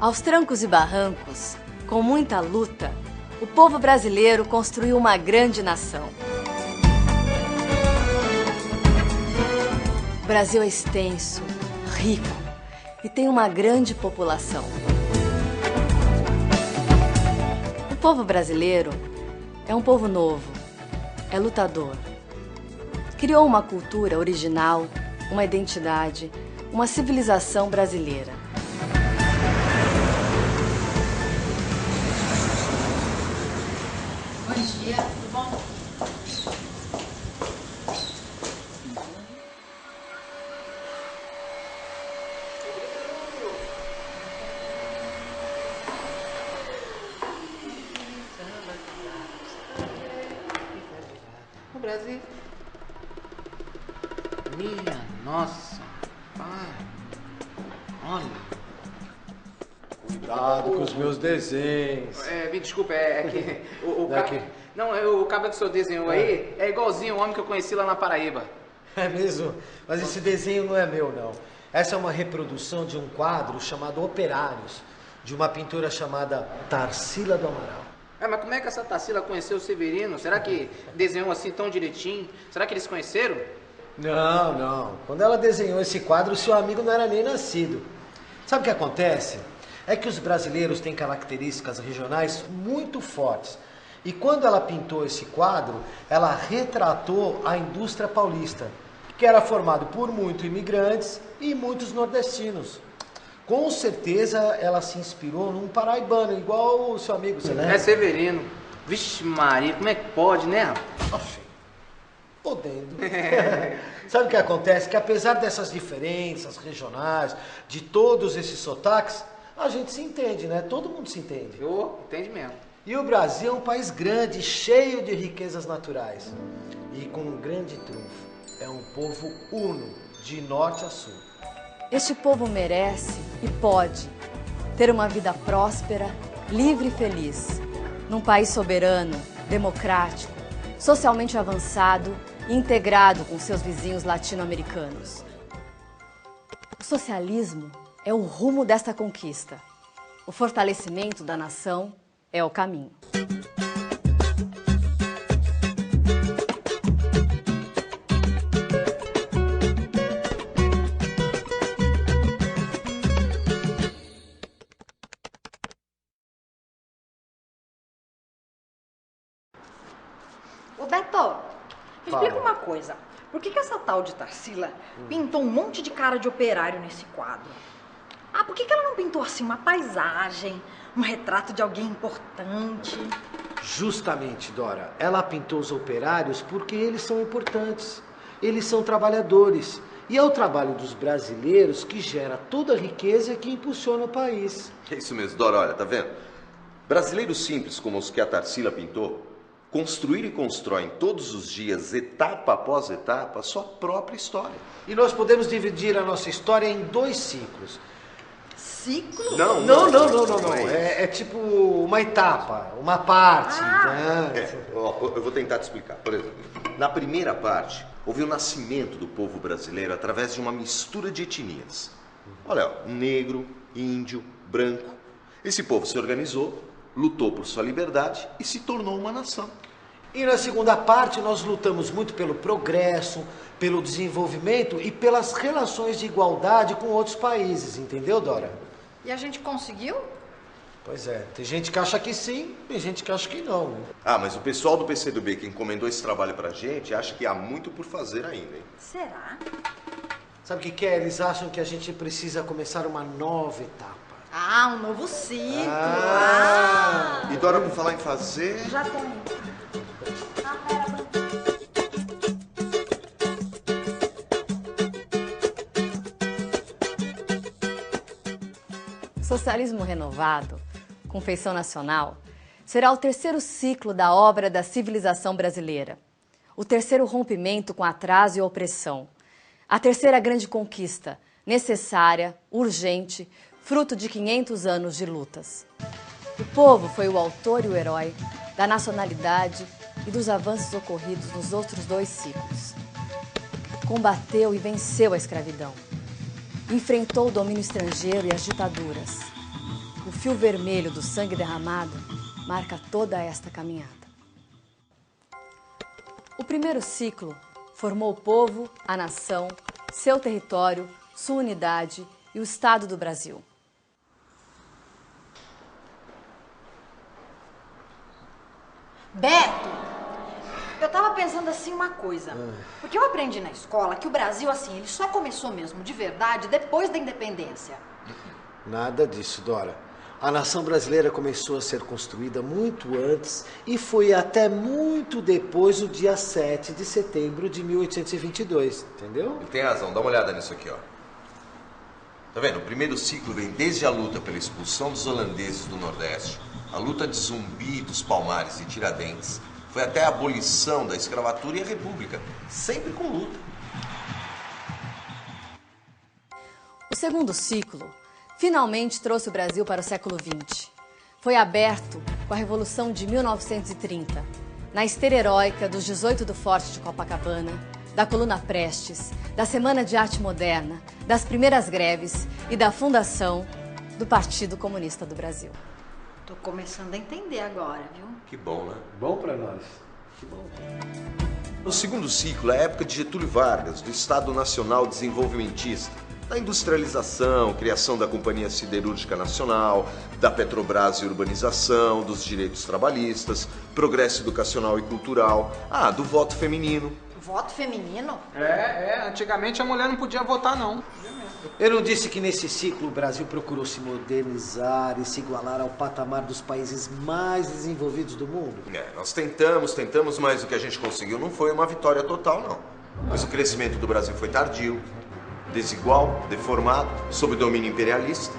Aos trancos e barrancos, com muita luta, o povo brasileiro construiu uma grande nação. O Brasil é extenso, rico e tem uma grande população. O povo brasileiro é um povo novo, é lutador. Criou uma cultura original, uma identidade, uma civilização brasileira. Bom dia, tudo bom? O Brasil. Minha nossa. Pai. Olha. Cuidado com os meus desenhos. Me desculpa, é que o Daqui. Não, o cabelo que o senhor desenhou aí é igualzinho o homem que eu conheci lá na Paraíba. É mesmo? Mas esse desenho não é meu, não. Essa é uma reprodução de um quadro chamado Operários, de uma pintora chamada Tarsila do Amaral. Mas como é que essa Tarsila conheceu o Severino? Será que desenhou assim tão direitinho? Será que eles se conheceram? Não. Quando ela desenhou esse quadro, seu amigo não era nem nascido. Sabe o que acontece? É que os brasileiros têm características regionais muito fortes. E quando ela pintou esse quadro, ela retratou a indústria paulista, que era formado por muitos imigrantes e muitos nordestinos. Com certeza ela se inspirou num paraibano, igual o seu amigo, você lembra? É Severino. Vixe Maria, como é que pode, né, rapaz? Podendo. Sabe o que acontece? Que apesar dessas diferenças regionais, de todos esses sotaques, a gente se entende, né? Todo mundo se entende. Entende mesmo. E o Brasil é um país grande, cheio de riquezas naturais. E com um grande trunfo. É um povo uno, de norte a sul. Este povo merece e pode ter uma vida próspera, livre e feliz, num país soberano, democrático, socialmente avançado e integrado com seus vizinhos latino-americanos. O socialismo é o rumo desta conquista. O fortalecimento da nação é o caminho. Ô Beto, me explica uma coisa. Por que essa tal de Tarsila pintou um monte de cara de operário nesse quadro? Por que ela não pintou assim uma paisagem, um retrato de alguém importante? Justamente, Dora, ela pintou os operários porque eles são importantes. Eles são trabalhadores. E é o trabalho dos brasileiros que gera toda a riqueza que impulsiona o país. É isso mesmo, Dora, olha, tá vendo? Brasileiros simples como os que a Tarsila pintou, construíram e constroem todos os dias, etapa após etapa, a sua própria história. E nós podemos dividir a nossa história em 2 ciclos. Ciclo? Não. É tipo uma etapa, uma parte. Eu vou tentar te explicar. Por exemplo, na primeira parte, houve o nascimento do povo brasileiro através de uma mistura de etnias. Olha, ó, negro, índio, branco. Esse povo se organizou, lutou por sua liberdade e se tornou uma nação. E na segunda parte, nós lutamos muito pelo progresso, pelo desenvolvimento e pelas relações de igualdade com outros países, entendeu, Dora? E a gente conseguiu? Pois é, tem gente que acha que sim, tem gente que acha que não, né? Mas o pessoal do PCdoB que encomendou esse trabalho pra gente acha que há muito por fazer ainda, hein? Será? Sabe o que é? Eles acham que a gente precisa começar uma nova etapa. Um novo ciclo. E Dora, por falar em fazer... Já tô indo. Socialismo renovado, com feição nacional, será o terceiro ciclo da obra da civilização brasileira. O terceiro rompimento com atraso e opressão. A terceira grande conquista, necessária, urgente, fruto de 500 anos de lutas. O povo foi o autor e o herói da nacionalidade e dos avanços ocorridos nos outros 2 ciclos. Combateu e venceu a escravidão. Enfrentou o domínio estrangeiro e as ditaduras. o fio vermelho do sangue derramado marca toda esta caminhada. O primeiro ciclo formou o povo, a nação, seu território, sua unidade e o Estado do Brasil. Beto, eu tava pensando assim uma coisa. Porque eu aprendi na escola que o Brasil, assim, ele só começou mesmo de verdade depois da independência. Nada disso, Dora. A nação brasileira começou a ser construída muito antes e foi até muito depois do dia 7 de setembro de 1822, entendeu? Ele tem razão, dá uma olhada nisso aqui, ó. Tá vendo? O primeiro ciclo vem desde a luta pela expulsão dos holandeses do Nordeste, a luta de Zumbi, dos Palmares e Tiradentes, foi até a abolição da escravatura e a república, sempre com luta. O segundo ciclo finalmente trouxe o Brasil para o século XX. Foi aberto com a Revolução de 1930, na esteira heróica dos 18 do Forte de Copacabana, da Coluna Prestes, da Semana de Arte Moderna, das primeiras greves e da fundação do Partido Comunista do Brasil. Tô começando a entender agora, viu? Que bom, né? Bom pra nós. Que bom. O segundo ciclo é a época de Getúlio Vargas, do Estado Nacional Desenvolvimentista, da industrialização, criação da Companhia Siderúrgica Nacional, da Petrobras e urbanização, dos direitos trabalhistas, progresso educacional e cultural, do voto feminino. Voto feminino? Antigamente a mulher não podia votar, não. Eu não disse que nesse ciclo o Brasil procurou se modernizar e se igualar ao patamar dos países mais desenvolvidos do mundo? Nós tentamos, mas o que a gente conseguiu não foi uma vitória total, não. Mas o crescimento do Brasil foi tardio, desigual, deformado, sob domínio imperialista.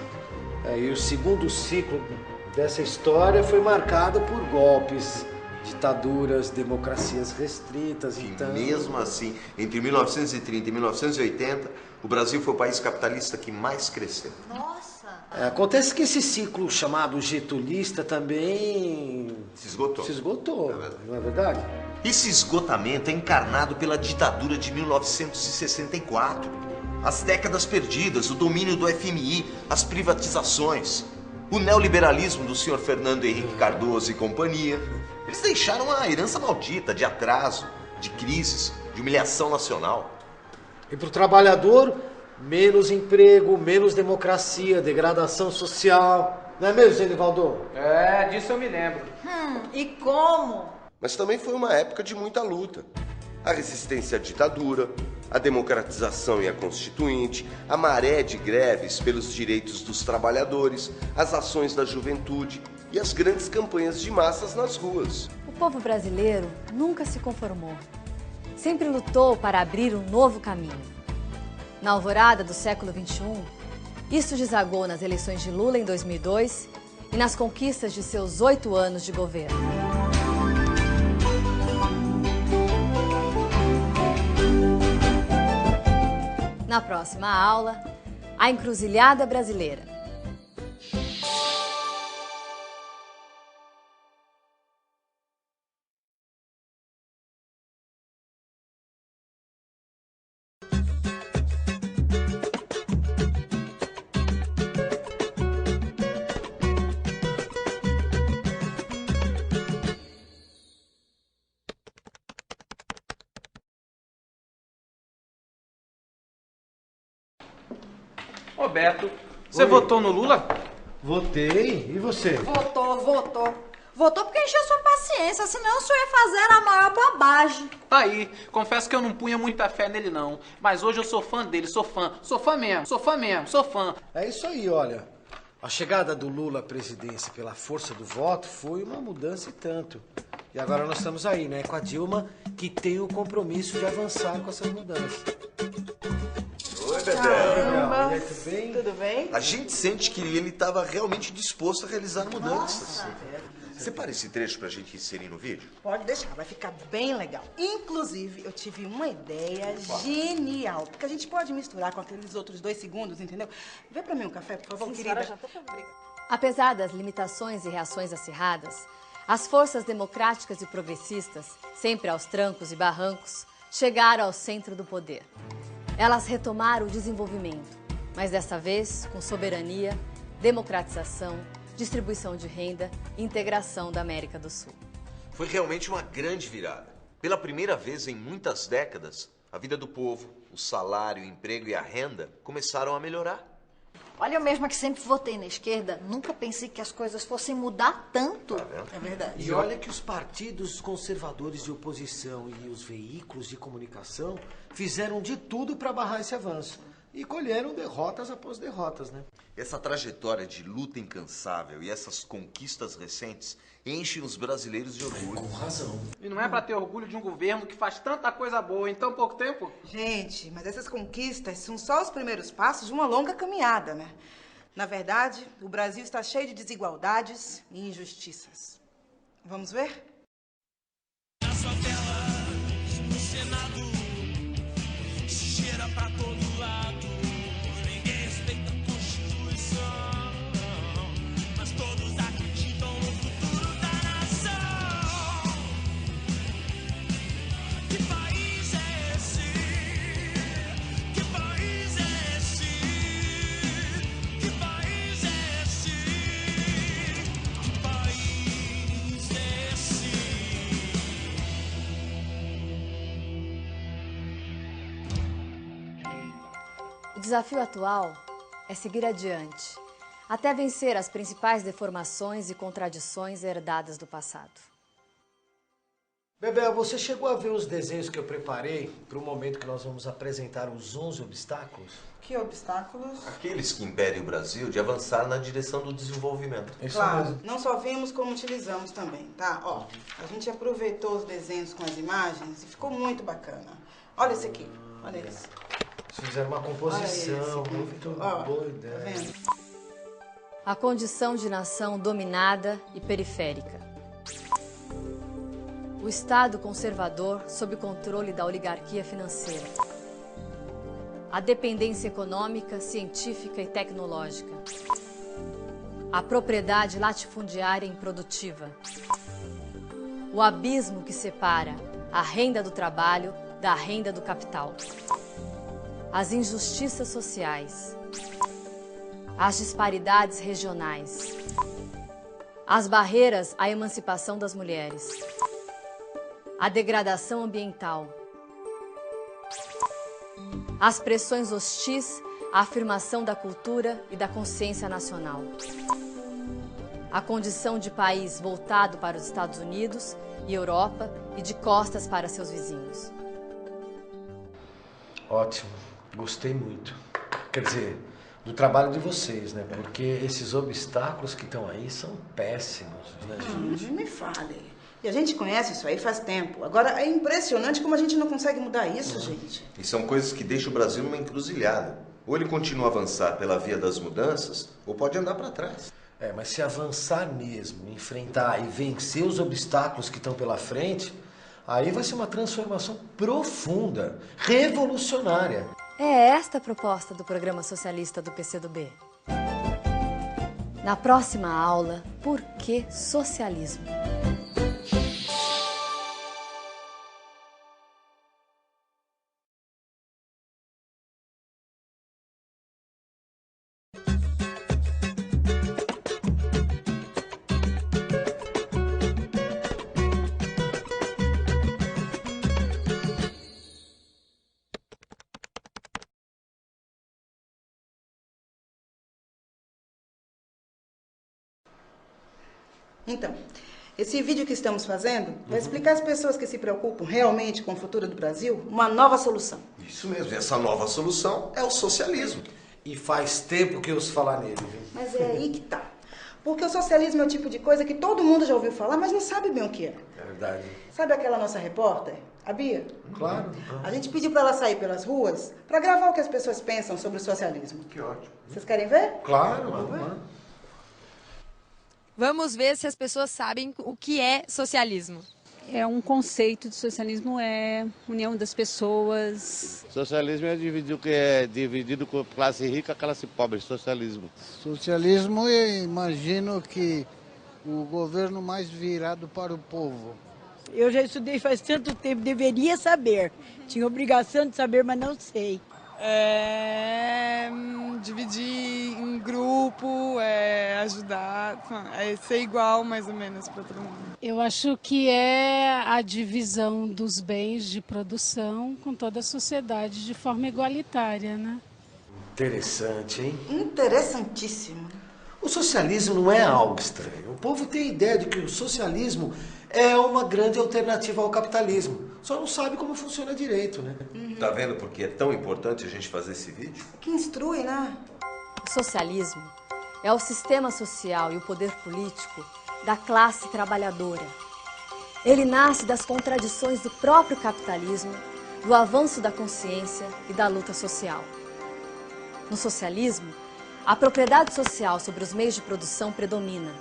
E o segundo ciclo dessa história foi marcado por golpes, ditaduras, democracias restritas. E mesmo assim, entre 1930 e 1980, o Brasil foi o país capitalista que mais cresceu. Nossa! Acontece que esse ciclo chamado getulista também Se esgotou. Não é verdade? Esse esgotamento é encarnado pela ditadura de 1964. As décadas perdidas, o domínio do FMI, as privatizações, o neoliberalismo do senhor Fernando Henrique Cardoso e companhia. Eles deixaram uma herança maldita de atraso, de crises, de humilhação nacional. E para o trabalhador, menos emprego, menos democracia, degradação social. Não é mesmo, Zenivaldo? Disso eu me lembro. E como? Mas também foi uma época de muita luta. A resistência à ditadura, a democratização e a constituinte, a maré de greves pelos direitos dos trabalhadores, as ações da juventude e as grandes campanhas de massas nas ruas. O povo brasileiro nunca se conformou. Sempre lutou para abrir um novo caminho. Na alvorada do século XXI, isso desagou nas eleições de Lula em 2002 e nas conquistas de seus 8 anos de governo. Na próxima aula, a encruzilhada brasileira. Ô Beto, você votou no Lula? Votei. E você? Votou. Votou porque encheu sua paciência, senão o senhor ia fazer a maior bobagem. Tá aí, confesso que eu não punha muita fé nele não, mas hoje eu sou fã dele, sou fã mesmo. É isso aí, olha. A chegada do Lula à presidência pela força do voto foi uma mudança e tanto. E agora nós estamos aí, né, com a Dilma, que tem o compromisso de avançar com essas mudanças. Oi, Bedel. Caramba. Tudo bem? Tudo bem? A gente sente que ele estava realmente disposto a realizar mudanças. Separa esse trecho pra gente inserir no vídeo. Pode deixar, vai ficar bem legal. Inclusive, eu tive uma ideia genial, porque a gente pode misturar com aqueles outros 2 segundos, entendeu? Vê pra mim um café, por favor, querida. Já tô pra... Apesar das limitações e reações acirradas, as forças democráticas e progressistas, sempre aos trancos e barrancos, chegaram ao centro do poder. Elas retomaram o desenvolvimento, mas dessa vez com soberania, democratização distribuição de renda e integração da América do Sul. Foi realmente uma grande virada. Pela primeira vez em muitas décadas, a vida do povo, o salário, o emprego e a renda começaram a melhorar. Olha, eu mesma que sempre votei na esquerda, nunca pensei que as coisas fossem mudar tanto. É verdade. E olha que os partidos conservadores de oposição e os veículos de comunicação fizeram de tudo para barrar esse avanço. E colheram derrotas após derrotas, né? Essa trajetória de luta incansável e essas conquistas recentes enchem os brasileiros de orgulho. Com razão. E não é pra ter orgulho de um governo que faz tanta coisa boa em tão pouco tempo? Gente, mas essas conquistas são só os primeiros passos de uma longa caminhada, né? Na verdade, o Brasil está cheio de desigualdades e injustiças. Vamos ver? Na sua tela, no Senado, cheira pra todo lado. Ninguém respeita a Constituição, mas todos acreditam no futuro da nação. Que país é esse? Que país é esse? Que país é esse? Que país é esse? O desafio atual é seguir adiante, até vencer as principais deformações e contradições herdadas do passado. Bebel, você chegou a ver os desenhos que eu preparei para o momento que nós vamos apresentar os 11 obstáculos? Que obstáculos? Aqueles que impedem o Brasil de avançar na direção do desenvolvimento. Isso Claro, mesmo. não só vimos como utilizamos também, tá? Ó, a gente aproveitou os desenhos com as imagens e ficou muito bacana. Olha esse aqui, olha esse. Vocês fizeram uma composição, Olha esse, muito ó, boa tá ideia. vendo? A condição de nação dominada e periférica. O Estado conservador sob controle da oligarquia financeira. A dependência econômica, científica e tecnológica. A propriedade latifundiária improdutiva. O abismo que separa a renda do trabalho da renda do capital. As injustiças sociais. As disparidades regionais. As barreiras à emancipação das mulheres. A degradação ambiental. As pressões hostis à afirmação da cultura e da consciência nacional. A condição de país voltado para os Estados Unidos e Europa e de costas para seus vizinhos. Ótimo, gostei muito. Quer dizer, do trabalho de vocês, né? Porque esses obstáculos que estão aí são péssimos, né, gente? Não me fale. E a gente conhece isso aí faz tempo. Agora, é impressionante como a gente não consegue mudar isso, gente. E são coisas que deixam o Brasil numa encruzilhada. Ou ele continua a avançar pela via das mudanças, ou pode andar para trás. É, mas se avançar mesmo, enfrentar e vencer os obstáculos que estão pela frente, aí vai ser uma transformação profunda, revolucionária. É esta a proposta do programa socialista do PCdoB. Na próxima aula, por que socialismo? Então, esse vídeo que estamos fazendo vai explicar às pessoas que se preocupam realmente com o futuro do Brasil uma nova solução. Isso mesmo, e essa nova solução é o socialismo. E faz tempo que eu ouço falar nele, viu? Mas é aí que tá. Porque o socialismo é o tipo de coisa que todo mundo já ouviu falar, mas não sabe bem o que é. É verdade. Sabe aquela nossa repórter, a Bia? Claro. A gente pediu pra ela sair pelas ruas pra gravar o que as pessoas pensam sobre o socialismo. Que ótimo. Vocês querem ver? Claro, vamos lá. Vamos ver se as pessoas sabem o que é socialismo. É um conceito de socialismo, é união das pessoas. Socialismo é dividido com classe rica e classe pobre, socialismo. Socialismo, eu imagino que o governo mais virado para o povo. Eu já estudei faz tanto tempo, deveria saber. Tinha obrigação de saber, mas não sei. Dividir em grupo, ajudar, ser igual mais ou menos para todo mundo. Eu acho que é a divisão dos bens de produção com toda a sociedade de forma igualitária, né? Interessante, hein? Interessantíssimo. O socialismo não é algo estranho. O povo tem a ideia de que o socialismo é uma grande alternativa ao capitalismo. Só não sabe como funciona direito, né? Tá vendo por que é tão importante a gente fazer esse vídeo? Que instrui, né? O socialismo é o sistema social e o poder político da classe trabalhadora. Ele nasce das contradições do próprio capitalismo, do avanço da consciência e da luta social. No socialismo, a propriedade social sobre os meios de produção predomina.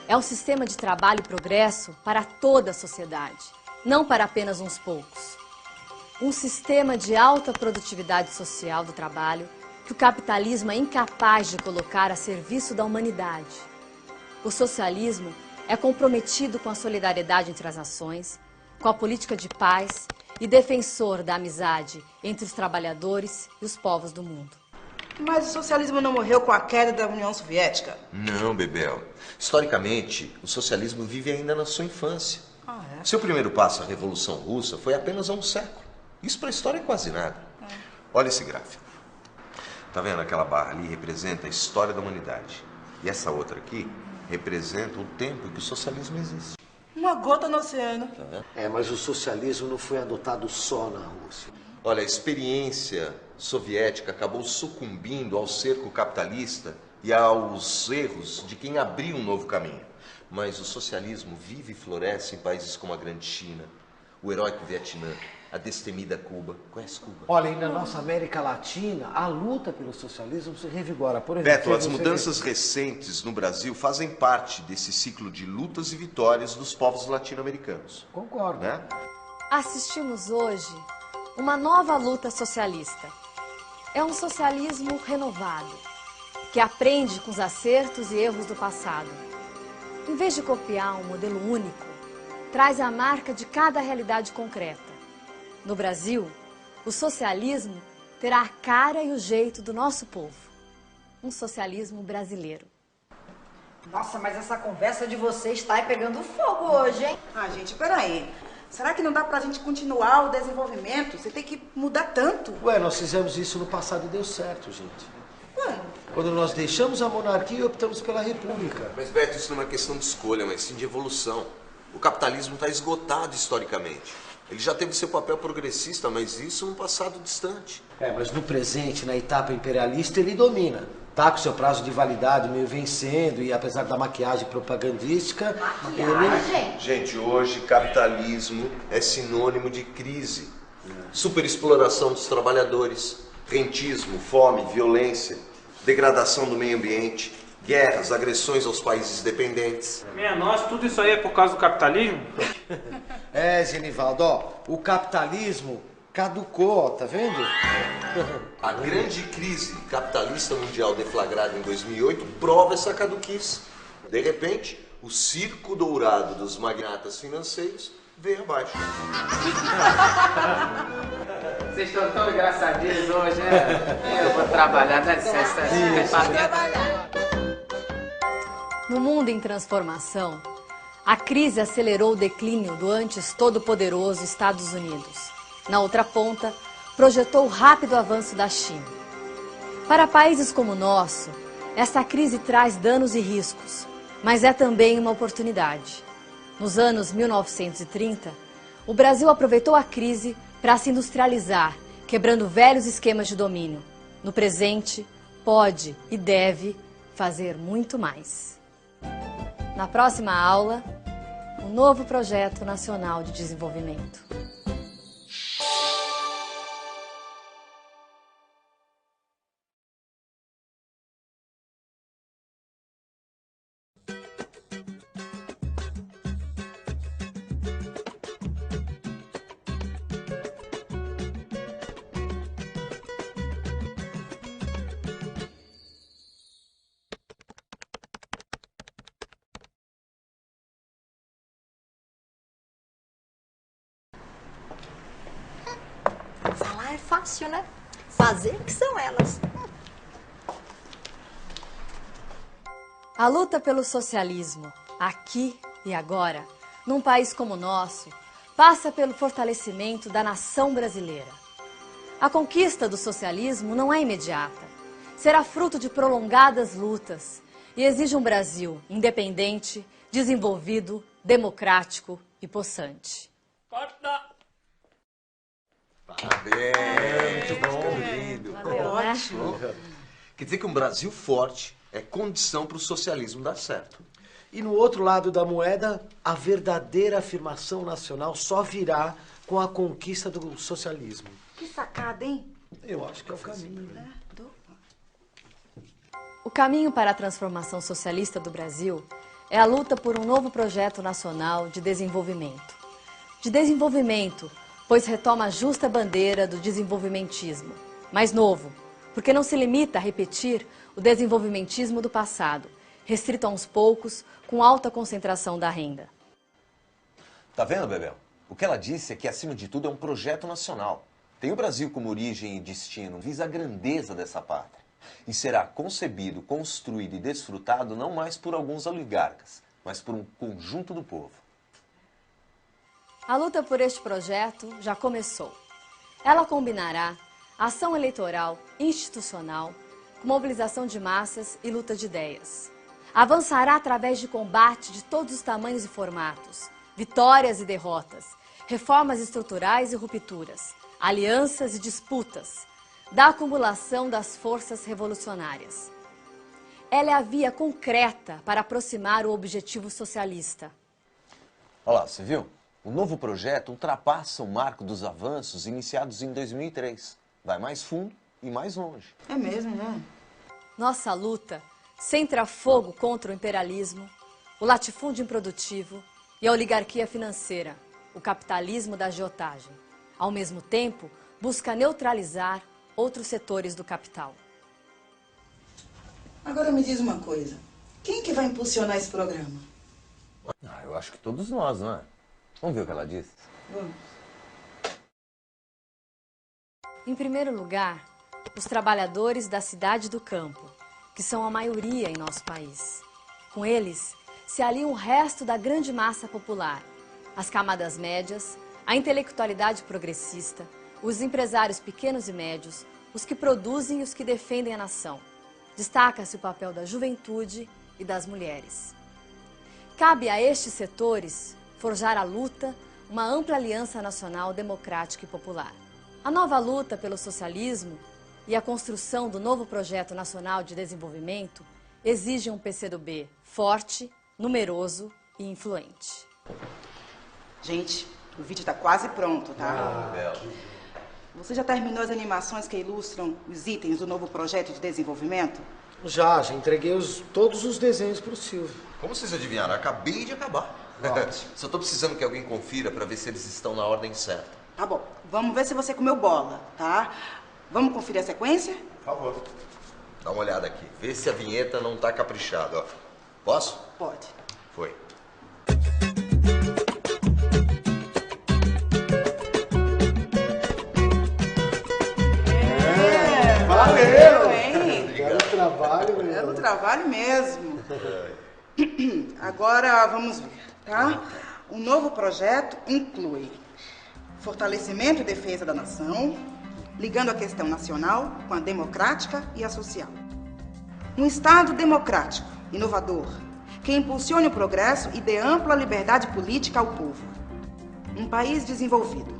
É um sistema de trabalho e progresso para toda a sociedade, não para apenas uns poucos. Um sistema de alta produtividade social do trabalho que o capitalismo é incapaz de colocar a serviço da humanidade. O socialismo é comprometido com a solidariedade entre as nações, com a política de paz e defensor da amizade entre os trabalhadores e os povos do mundo. Mas o socialismo não morreu com a queda da União Soviética? Não, Bebel. Historicamente, o socialismo vive ainda na sua infância. É? Seu primeiro passo à Revolução Russa foi apenas há um século. Isso para a história é quase nada. Olha esse gráfico. Tá vendo? Aquela barra ali representa a história da humanidade. E essa outra aqui representa o tempo em que o socialismo existe. Uma gota no oceano. Tá vendo? Mas o socialismo não foi adotado só na Rússia. Olha, a experiência soviética acabou sucumbindo ao cerco capitalista e aos erros de quem abriu um novo caminho. Mas o socialismo vive e floresce em países como a Grande China, o heróico Vietnã, a destemida Cuba. Conhece Cuba? Olha, e na nossa América Latina, a luta pelo socialismo se revigora. Por exemplo, Beto, as mudanças recentes no Brasil fazem parte desse ciclo de lutas e vitórias dos povos latino-americanos. Concordo. Né? Assistimos hoje uma nova luta socialista. É um socialismo renovado, que aprende com os acertos e erros do passado. Em vez de copiar um modelo único, traz a marca de cada realidade concreta. No Brasil, o socialismo terá a cara e o jeito do nosso povo. Um socialismo brasileiro. Nossa, mas essa conversa de vocês está pegando fogo hoje, hein? Gente, peraí. Será que não dá pra gente continuar o desenvolvimento? Você tem que mudar tanto. Nós fizemos isso no passado e deu certo, gente. Quando nós deixamos a monarquia e optamos pela república. Mas, Beto, isso não é uma questão de escolha, mas sim de evolução. O capitalismo está esgotado historicamente. Ele já teve seu papel progressista, mas isso num passado distante. Mas no presente, na etapa imperialista, ele domina. Tá com seu prazo de validade meio vencendo e apesar da maquiagem propagandística, Gente, hoje capitalismo é sinônimo de crise. Superexploração dos trabalhadores, rentismo, fome, violência, degradação do meio ambiente, guerras, agressões aos países dependentes. Minha nossa, tudo isso aí é por causa do capitalismo? Genivaldo, o capitalismo caducou, tá vendo? A grande crise capitalista mundial deflagrada em 2008 prova essa caduquice. De repente, o circo dourado dos magnatas financeiros veio abaixo. Vocês estão tão engraçadinhos hoje, né? Eu vou trabalhar, dá licença. No mundo em transformação, a crise acelerou o declínio do antes todo-poderoso Estados Unidos. Na outra ponta, projetou o rápido avanço da China. Para países como o nosso, essa crise traz danos e riscos, mas é também uma oportunidade. Nos anos 1930, o Brasil aproveitou a crise para se industrializar, quebrando velhos esquemas de domínio. No presente, pode e deve fazer muito mais. Na próxima aula, um novo projeto nacional de desenvolvimento. Falar é fácil, né? Fazer que são elas. A luta pelo socialismo, aqui e agora, num país como o nosso, passa pelo fortalecimento da nação brasileira. A conquista do socialismo não é imediata. Será fruto de prolongadas lutas e exige um Brasil independente, desenvolvido, democrático e possante. Parabéns! Muito bom, lindo. Valeu, né? Ótimo. Quer dizer que um Brasil forte é condição para o socialismo dar certo. E no outro lado da moeda, a verdadeira afirmação nacional só virá com a conquista do socialismo. Que sacada, hein? Eu acho que é o caminho. O caminho para a transformação socialista do Brasil é a luta por um novo projeto nacional de desenvolvimento. De desenvolvimento, pois retoma a justa bandeira do desenvolvimentismo, mas novo, porque não se limita a repetir o desenvolvimentismo do passado, restrito a uns poucos, com alta concentração da renda. Tá vendo, Bebel? O que ela disse é que, acima de tudo, é um projeto nacional. Tem o Brasil como origem e destino, visa a grandeza dessa pátria. E será concebido, construído e desfrutado não mais por alguns oligarcas, mas por um conjunto do povo. A luta por este projeto já começou. Ela combinará ação eleitoral, institucional, com mobilização de massas e luta de ideias. Avançará através de combate de todos os tamanhos e formatos, vitórias e derrotas, reformas estruturais e rupturas, alianças e disputas, da acumulação das forças revolucionárias. Ela é a via concreta para aproximar o objetivo socialista. Olha lá, você viu? O novo projeto ultrapassa o marco dos avanços iniciados em 2003. Vai mais fundo e mais longe. É mesmo, né? Nossa luta centra fogo contra o imperialismo, o latifúndio improdutivo e a oligarquia financeira, o capitalismo da agiotagem. Ao mesmo tempo, busca neutralizar outros setores do capital. Agora me diz uma coisa. Quem que vai impulsionar esse programa? Eu acho que todos nós, não é? Vamos ver o que ela disse. Vamos. Em primeiro lugar, os trabalhadores da cidade e do campo, que são a maioria em nosso país. Com eles, se alia o resto da grande massa popular, as camadas médias, a intelectualidade progressista, os empresários pequenos e médios, os que produzem e os que defendem a nação. Destaca-se o papel da juventude e das mulheres. Cabe a estes setores forjar a luta, uma ampla aliança nacional democrática e popular. A nova luta pelo socialismo e a construção do novo projeto nacional de desenvolvimento exigem um PCdoB forte, numeroso e influente. Gente, o vídeo está quase pronto, tá? Você já terminou as animações que ilustram os itens do novo projeto de desenvolvimento? Já entreguei todos os desenhos para o Silvio. Como vocês adivinharam? Acabei de acabar. Só tô precisando que alguém confira para ver se eles estão na ordem certa. Tá bom, vamos ver se você comeu bola, tá? Vamos conferir a sequência? Por favor. Dá uma olhada aqui. Vê se a vinheta não tá caprichada, ó. Posso? Pode. Foi. Valeu, hein? Belo trabalho, meu. Belo trabalho mesmo. Agora vamos ver, tá? O novo projeto inclui fortalecimento e defesa da nação, ligando a questão nacional com a democrática e a social. Um Estado democrático, inovador, que impulsione o progresso e dê ampla liberdade política ao povo. Um país desenvolvido,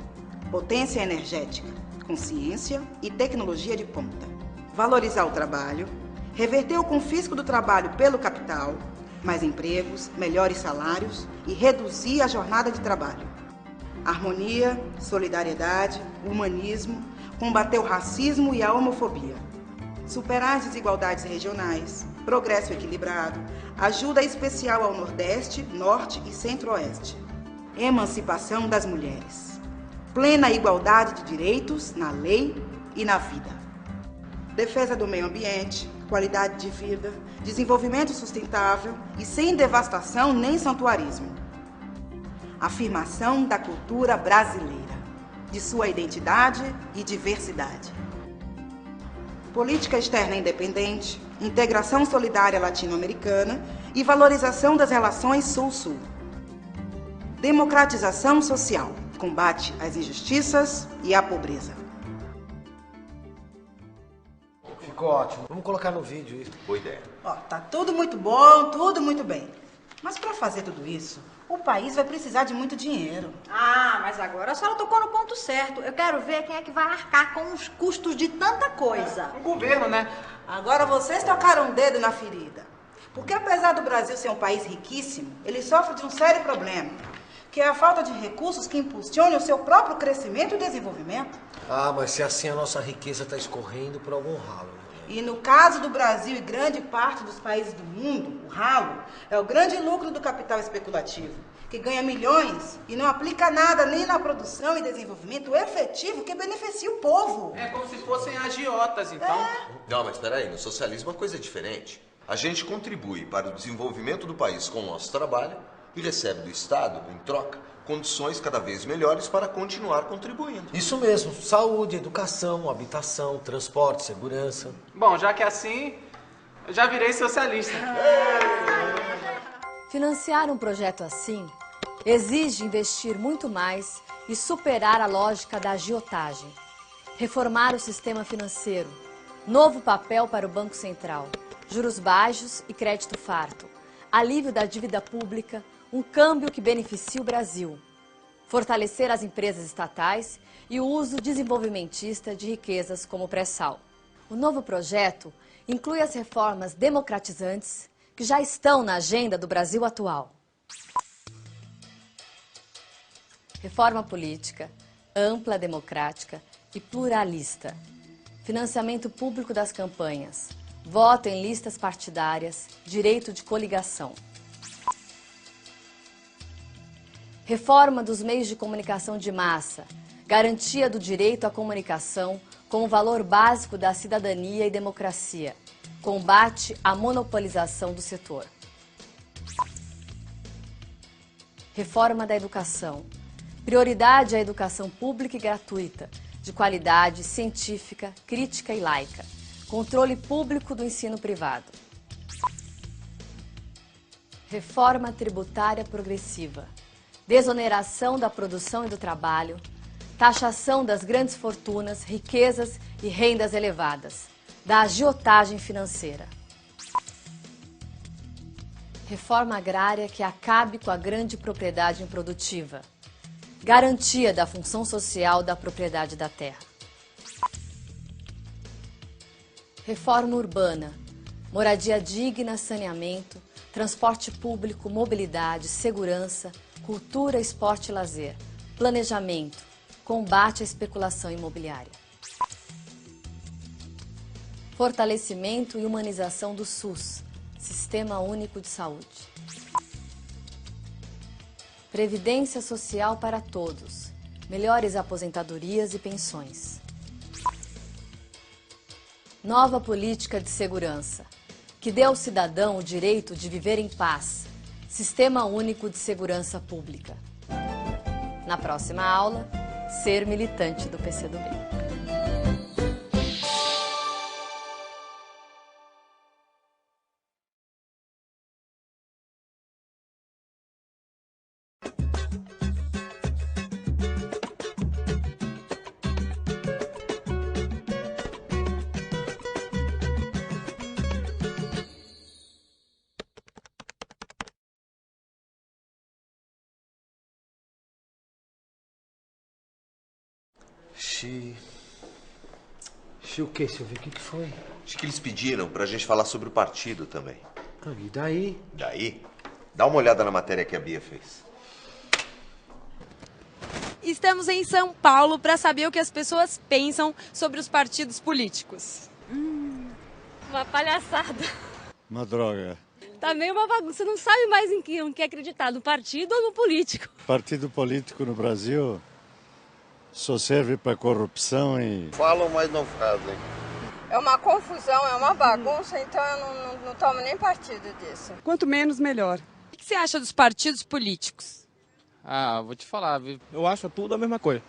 potência energética, com ciência e tecnologia de ponta. Valorizar o trabalho, reverter o confisco do trabalho pelo capital, mais empregos, melhores salários e reduzir a jornada de trabalho. Harmonia, solidariedade, humanismo, combater o racismo e a homofobia. Superar as desigualdades regionais, progresso equilibrado, ajuda especial ao Nordeste, Norte e Centro-Oeste. Emancipação das mulheres. Plena igualdade de direitos na lei e na vida. Defesa do meio ambiente, qualidade de vida, desenvolvimento sustentável e sem devastação nem santuarismo. Afirmação da cultura brasileira, de sua identidade e diversidade. política externa independente, integração solidária latino-americana e valorização das relações Sul-Sul. Democratização social, combate às injustiças e à pobreza. Ficou ótimo. Vamos colocar no vídeo isso. Boa ideia. Ó, tá tudo muito bom, tudo muito bem. Mas para fazer tudo isso, o país vai precisar de muito dinheiro. Ah, mas agora a senhora tocou no ponto certo. Eu quero ver quem é que vai arcar com os custos de tanta coisa. O governo, né? Agora vocês tocaram o dedo na ferida. Porque apesar do Brasil ser um país riquíssimo, ele sofre de um sério problema, que é a falta de recursos que impulsione o seu próprio crescimento e desenvolvimento. Ah, mas se assim a nossa riqueza está escorrendo por algum ralo, né? E no caso do Brasil e grande parte dos países do mundo, o ralo é o grande lucro do capital especulativo, que ganha milhões e não aplica nada nem na produção e desenvolvimento efetivo que beneficia o povo. É como se fossem agiotas, então. Não, mas peraí, no socialismo a coisa é diferente. A gente contribui para o desenvolvimento do país com o nosso trabalho e recebe do Estado, em troca, condições cada vez melhores para continuar contribuindo. Isso mesmo. Saúde, educação, habitação, transporte, segurança. Bom, já que é assim, eu já virei socialista. Financiar um projeto assim exige investir muito mais e superar a lógica da agiotagem. Reformar o sistema financeiro, novo papel para o Banco Central, juros baixos e crédito farto, alívio da dívida pública, um câmbio que beneficie o Brasil, fortalecer as empresas estatais e o uso desenvolvimentista de riquezas como o pré-sal. O novo projeto inclui as reformas democratizantes que já estão na agenda do Brasil atual. Reforma política, ampla, democrática e pluralista. Financiamento público das campanhas, voto em listas partidárias, direito de coligação. Reforma dos meios de comunicação de massa, garantia do direito à comunicação como valor básico da cidadania e democracia, combate à monopolização do setor. Reforma da educação, prioridade à educação pública e gratuita, de qualidade científica, crítica e laica, controle público do ensino privado. Reforma tributária progressiva, desoneração da produção e do trabalho, taxação das grandes fortunas, riquezas e rendas elevadas, da agiotagem financeira. Reforma agrária que acabe com a grande propriedade improdutiva, garantia da função social da propriedade da terra. Reforma urbana, moradia digna, saneamento, transporte público, mobilidade, segurança, cultura, esporte e lazer, planejamento, combate à especulação imobiliária. Fortalecimento e humanização do SUS, Sistema Único de Saúde. Previdência social para todos, melhores aposentadorias e pensões. Nova política de segurança, que dê ao cidadão o direito de viver em paz, Sistema Único de Segurança Pública. Na próxima aula, ser militante do PCdoB. O que, Silvio? O que foi? Acho que eles pediram pra gente falar sobre o partido também. Ah, e daí? Daí? Dá uma olhada na matéria que a Bia fez. Estamos em São Paulo para saber o que as pessoas pensam sobre os partidos políticos. Uma palhaçada. Uma droga. Tá meio uma bagunça, você não sabe mais em que acreditar, no partido ou no político. Partido político no Brasil só serve para corrupção e... Falam, mas não fazem. É uma confusão, é uma bagunça, então eu não tomo nem partido disso. Quanto menos, melhor. O que você acha dos partidos políticos? Ah, vou te falar, eu acho tudo a mesma coisa.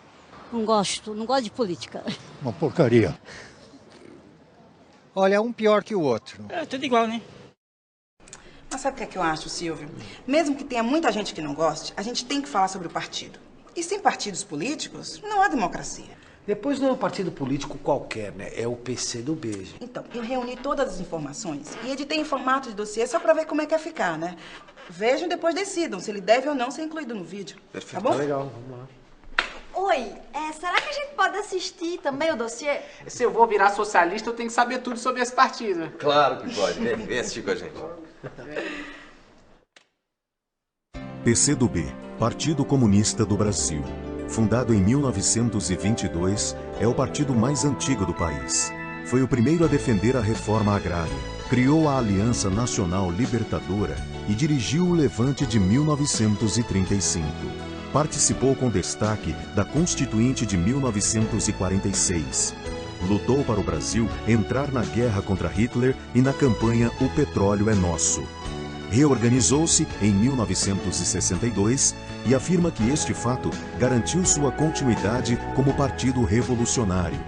Não gosto de política. Uma porcaria. Olha, um pior que o outro. É tudo igual, né? Mas sabe o que eu acho, Silvio? Mesmo que tenha muita gente que não goste, a gente tem que falar sobre o partido. E sem partidos políticos, não há democracia. Depois não é um partido político qualquer, né? É o PCdoB, gente. Então, eu reuni todas as informações e editei em formato de dossiê só pra ver como é que ia ficar, né? Vejam e depois decidam se ele deve ou não ser incluído no vídeo. Perfeito. Tá bom? Legal, vamos lá. Oi, será que a gente pode assistir também o dossiê? Se eu vou virar socialista, eu tenho que saber tudo sobre esse partido. Claro que pode. Vem assistir com a gente. PCdoB, Partido Comunista do Brasil. Fundado em 1922, é o partido mais antigo do país. Foi o primeiro a defender a reforma agrária, criou a Aliança Nacional Libertadora e dirigiu o Levante de 1935. Participou com destaque da Constituinte de 1946. Lutou para o Brasil entrar na guerra contra Hitler e na campanha O Petróleo é Nosso. Reorganizou-se em 1962 e afirma que este fato garantiu sua continuidade como partido revolucionário.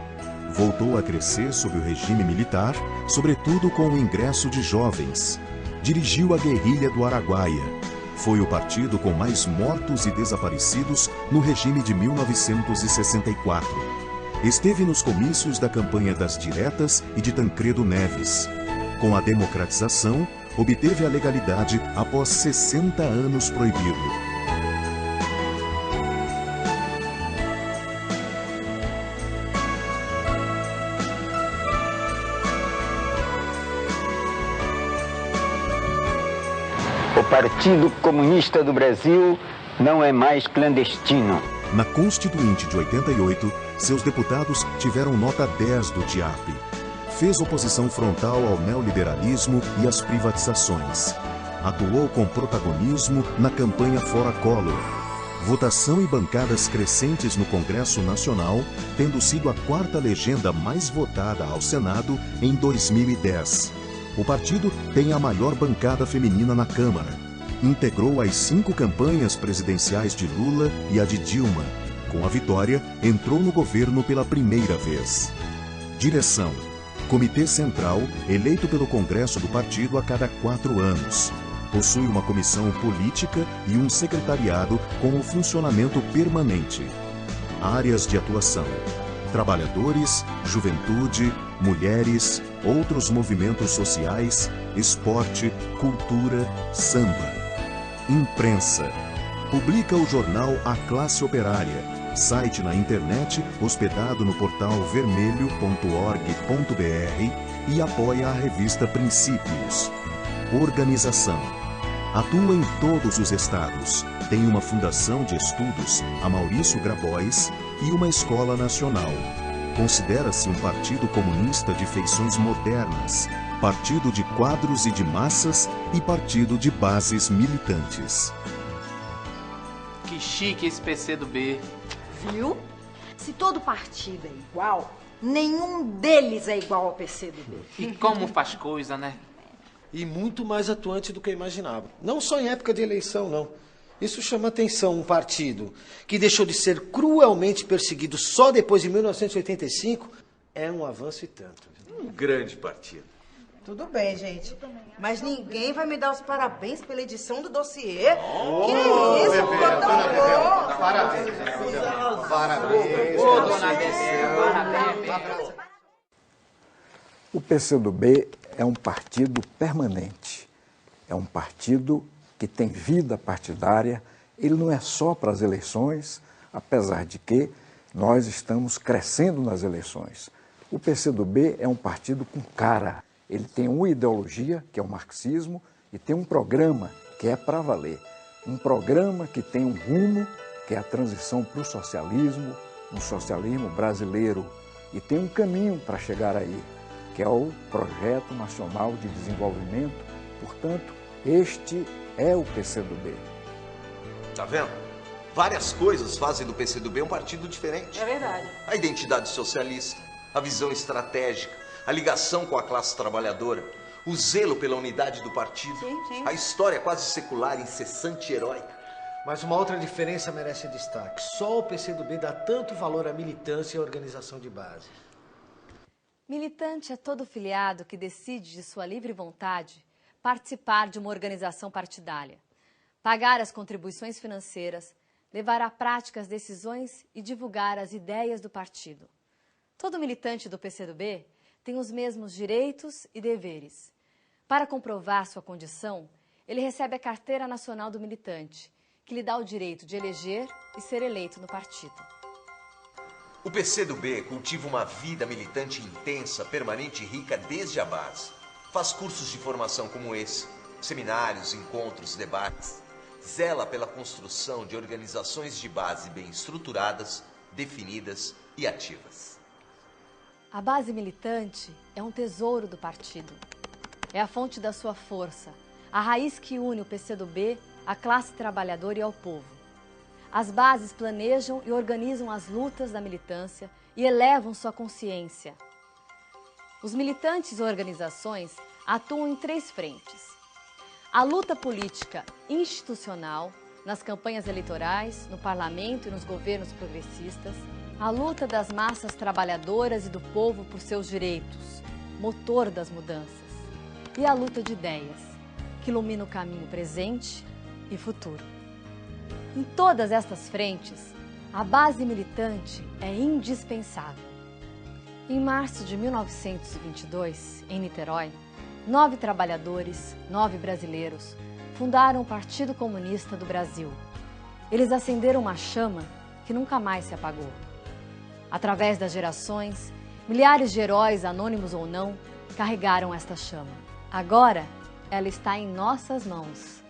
Voltou a crescer sob o regime militar, sobretudo com o ingresso de jovens. Dirigiu a guerrilha do Araguaia. Foi o partido com mais mortos e desaparecidos no regime de 1964. Esteve nos comícios da campanha das Diretas e de Tancredo Neves. Com a democratização, obteve a legalidade após 60 anos proibido. O Partido Comunista do Brasil não é mais clandestino. Na Constituinte de 88, seus deputados tiveram nota 10 do DIAP. Fez oposição frontal ao neoliberalismo e às privatizações. Atuou com protagonismo na campanha Fora Collor. Votação e bancadas crescentes no Congresso Nacional, tendo sido a quarta legenda mais votada ao Senado em 2010. O partido tem a maior bancada feminina na Câmara. Integrou as 5 campanhas presidenciais de Lula e a de Dilma. Com a vitória, entrou no governo pela primeira vez. Direção: Comitê Central, eleito pelo Congresso do partido a cada 4 anos. Possui uma comissão política e um secretariado com o funcionamento permanente. Áreas de atuação: trabalhadores, juventude, mulheres, outros movimentos sociais, esporte, cultura, samba. Imprensa: publica o jornal A Classe Operária, site na internet hospedado no portal vermelho.org.br e apoia a revista Princípios. Organização: atua em todos os estados, tem uma fundação de estudos, a Maurício Grabois, e uma escola nacional. Considera-se um partido comunista de feições modernas, partido de quadros e de massas e partido de bases militantes. Que chique esse PCdoB. Viu? Se todo partido é igual, nenhum deles é igual ao PCdoB. E como faz coisa, né? E muito mais atuante do que eu imaginava. Não só em época de eleição, não. Isso chama atenção, um partido que deixou de ser cruelmente perseguido só depois de 1985, é um avanço e tanto. Um grande partido. Tudo bem, gente. Mas ninguém vai me dar os parabéns pela edição do dossiê. Que isso, ficou tão bom. Parabéns. Parabéns. Ô, dona Bebê, parabéns. O PCdoB é um partido permanente. É um partido que tem vida partidária. Ele não é só para as eleições, apesar de que nós estamos crescendo nas eleições. O PCdoB é um partido com cara. Ele tem uma ideologia, que é o marxismo, e tem um programa, que é para valer. Um programa que tem um rumo, que é a transição para o socialismo, um socialismo brasileiro. E tem um caminho para chegar aí, que é o Projeto Nacional de Desenvolvimento. Portanto, este é o PCdoB. Tá vendo? Várias coisas fazem do PCdoB um partido diferente. É verdade. A identidade socialista, a visão estratégica, a ligação com a classe trabalhadora, o zelo pela unidade do partido, sim. A história quase secular, incessante e heróica. Mas uma outra diferença merece destaque. Só o PCdoB dá tanto valor à militância e à organização de base. Militante é todo filiado que decide de sua livre vontade participar de uma organização partidária, pagar as contribuições financeiras, levar à prática as decisões e divulgar as ideias do partido. Todo militante do PCdoB tem os mesmos direitos e deveres. Para comprovar sua condição, ele recebe a Carteira Nacional do Militante, que lhe dá o direito de eleger e ser eleito no partido. O PCdoB cultiva uma vida militante intensa, permanente e rica desde a base. Faz cursos de formação como esse, seminários, encontros, debates. Zela pela construção de organizações de base bem estruturadas, definidas e ativas. A base militante é um tesouro do partido. É a fonte da sua força, a raiz que une o PCdoB à classe trabalhadora e ao povo. As bases planejam e organizam as lutas da militância e elevam sua consciência. Os militantes e organizações atuam em 3 frentes. A luta política institucional, nas campanhas eleitorais, no parlamento e nos governos progressistas. A luta das massas trabalhadoras e do povo por seus direitos, motor das mudanças. E a luta de ideias, que ilumina o caminho presente e futuro. Em todas estas frentes, a base militante é indispensável. Em março de 1922, em Niterói, 9 trabalhadores, 9 brasileiros, fundaram o Partido Comunista do Brasil. Eles acenderam uma chama que nunca mais se apagou. Através das gerações, milhares de heróis, anônimos ou não, carregaram esta chama. Agora, ela está em nossas mãos,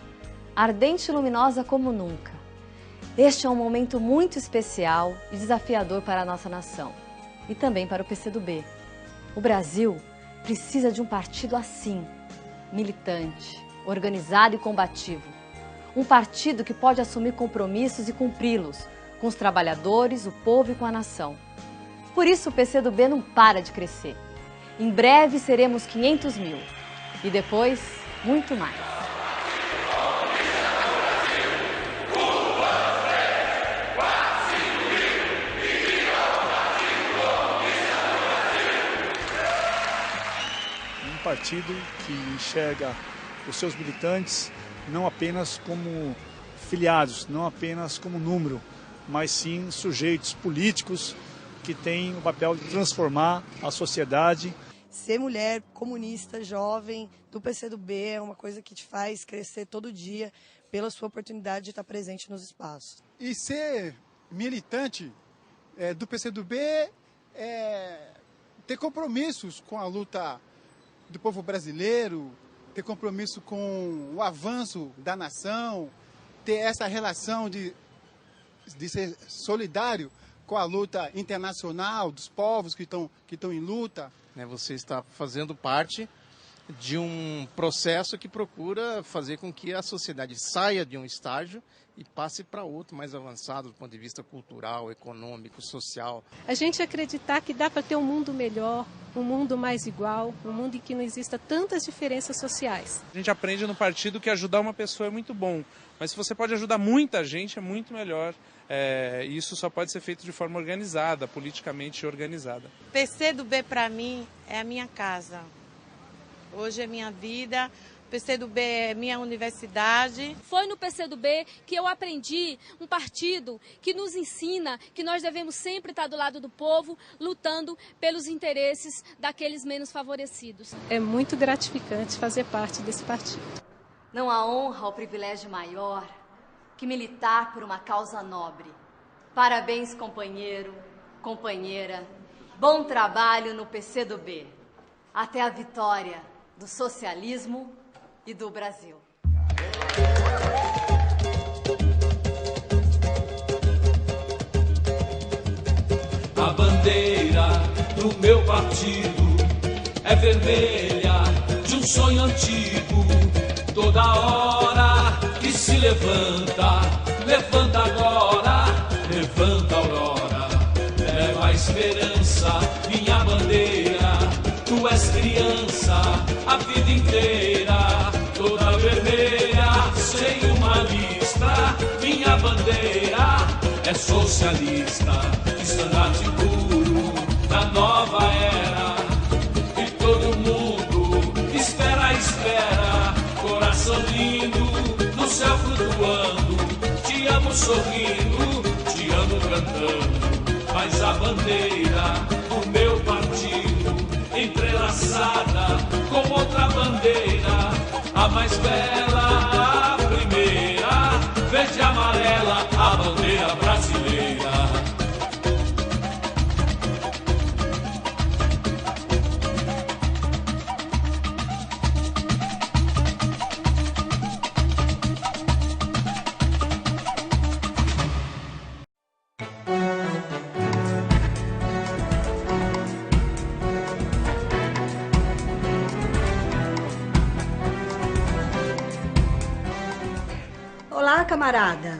ardente e luminosa como nunca. Este é um momento muito especial e desafiador para a nossa nação e também para o PCdoB. O Brasil precisa de um partido assim, militante, organizado e combativo. Um partido que pode assumir compromissos e cumpri-los com os trabalhadores, o povo e com a nação. Por isso o PCdoB não para de crescer. Em breve seremos 500 mil e depois muito mais. Um partido que enxerga os seus militantes não apenas como filiados, não apenas como número, mas sim sujeitos políticos que têm o papel de transformar a sociedade. Ser mulher comunista, jovem, do PCdoB é uma coisa que te faz crescer todo dia pela sua oportunidade de estar presente nos espaços. E ser militante do PCdoB é ter compromissos com a luta do povo brasileiro, ter compromisso com o avanço da nação, ter essa relação de ser solidário com a luta internacional dos povos que estão em luta. Você está fazendo parte de um processo que procura fazer com que a sociedade saia de um estágio e passe para outro mais avançado do ponto de vista cultural, econômico, social. A gente acreditar que dá para ter um mundo melhor, um mundo mais igual, um mundo em que não exista tantas diferenças sociais. A gente aprende no partido que ajudar uma pessoa é muito bom, mas se você pode ajudar muita gente é muito melhor. E isso só pode ser feito de forma organizada, politicamente organizada. PCdoB para mim é a minha casa. Hoje é minha vida. PCdoB é minha universidade. Foi no PCdoB que eu aprendi um partido que nos ensina que nós devemos sempre estar do lado do povo, lutando pelos interesses daqueles menos favorecidos. É muito gratificante fazer parte desse partido. Não há honra ou privilégio maior que militar por uma causa nobre. Parabéns, companheiro, companheira. Bom trabalho no PCdoB. Até a vitória do socialismo e do Brasil. A bandeira do meu partido é vermelha de um sonho antigo. Toda hora que se levanta, levanta agora, levanta a aurora. Leva a esperança, minha bandeira. Tu és criança a vida inteira, toda vermelha, sem uma listra. Minha bandeira é socialista, estandarte puro da nova era. vivo sorrindo, te amo cantando, mas a bandeira do meu partido, entrelaçada com outra bandeira, a mais bela, a primeira, verde e amarela, a bandeira brasileira. Olá, camarada!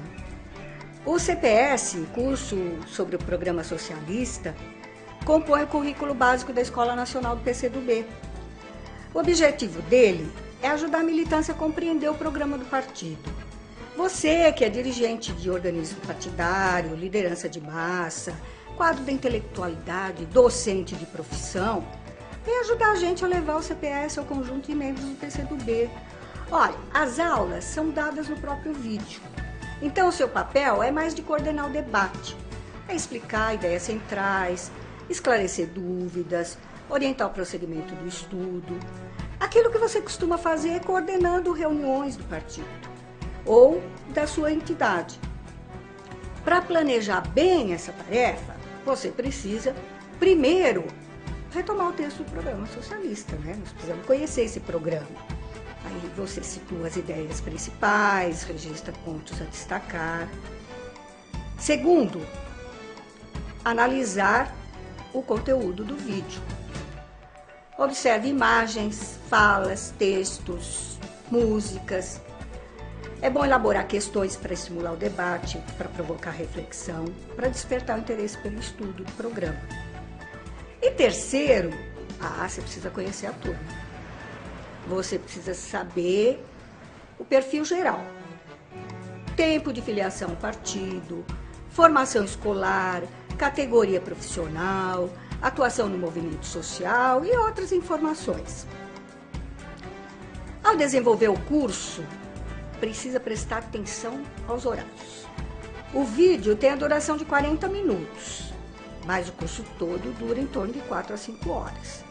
O CPS, curso sobre o Programa Socialista, compõe o currículo básico da Escola Nacional do PCdoB. O objetivo dele é ajudar a militância a compreender o programa do partido. Você, que é dirigente de organismo partidário, liderança de massa, quadro da intelectualidade, docente de profissão, vem ajudar a gente a levar o CPS ao conjunto de membros do PCdoB. Olha, as aulas são dadas no próprio vídeo, então o seu papel é mais de coordenar o debate, é explicar ideias centrais, esclarecer dúvidas, orientar o prosseguimento do estudo, aquilo que você costuma fazer coordenando reuniões do partido ou da sua entidade. Para planejar bem essa tarefa, você precisa, primeiro, retomar o texto do Programa Socialista, né? Nós precisamos conhecer esse programa. Aí você situa as ideias principais, registra pontos a destacar. Segundo, analisar o conteúdo do vídeo. Observe imagens, falas, textos, músicas. É bom elaborar questões para estimular o debate, para provocar reflexão, para despertar o interesse pelo estudo do programa. E terceiro, você precisa conhecer a turma. Você precisa saber o perfil geral. Tempo de filiação ao partido, formação escolar, categoria profissional, atuação no movimento social e outras informações. Ao desenvolver o curso, precisa prestar atenção aos horários. O vídeo tem a duração de 40 minutos, mas o curso todo dura em torno de 4 a 5 horas.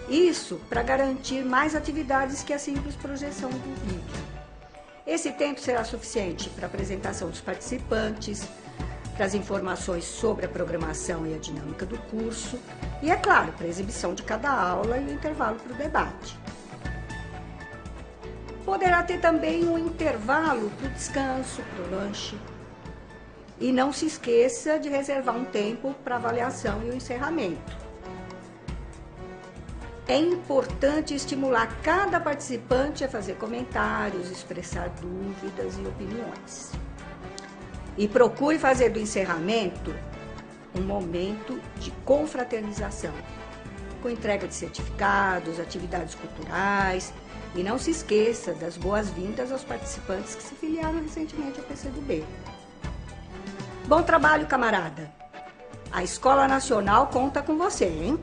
Isso para garantir mais atividades que a simples projeção do vídeo. Esse tempo será suficiente para a apresentação dos participantes, para as informações sobre a programação e a dinâmica do curso e, é claro, para a exibição de cada aula e o intervalo para o debate. Poderá ter também um intervalo para o descanso, para o lanche. E não se esqueça de reservar um tempo para a avaliação e o encerramento. É importante estimular cada participante a fazer comentários, expressar dúvidas e opiniões. E procure fazer do encerramento um momento de confraternização, com entrega de certificados, atividades culturais, e não se esqueça das boas-vindas aos participantes que se filiaram recentemente ao PCdoB. Bom trabalho, camarada! A Escola Nacional conta com você, hein?